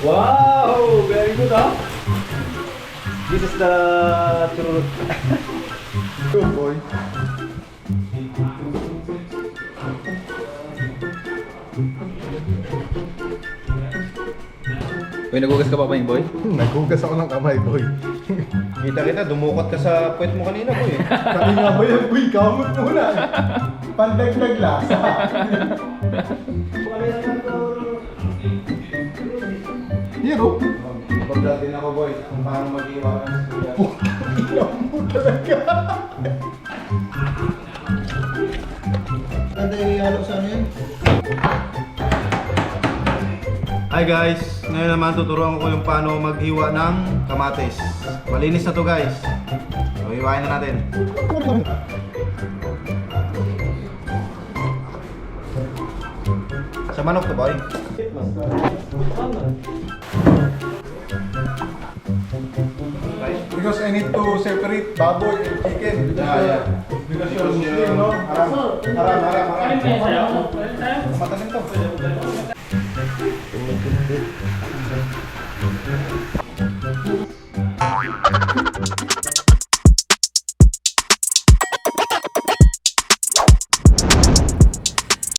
Wow! Very good, huh? This is the truth. Good boy. Uy, nagugas ka pa ba yung boy? Naghugas ako ng kamay, boy. Kita, dumukot ka sa puwet mo kanina, boy. Kami nga ba yan, boy? Kamot muna. Pandagdag lasa. Here, oh. Pag-vlog din ako, boy, kung paano mag-iwanan sa kuya. Ilang mo talaga. Ano yung ihalo sa ano yan? Hi guys! Ngayon naman tuturuan ko yung paano maghiwa ng kamatis. Malinis na to guys. So, hiwain na natin. Sa manok to, boy. Because I need to separate baboy and chicken. Yeah. Because you're Muslim, no? Haram. Matalim to.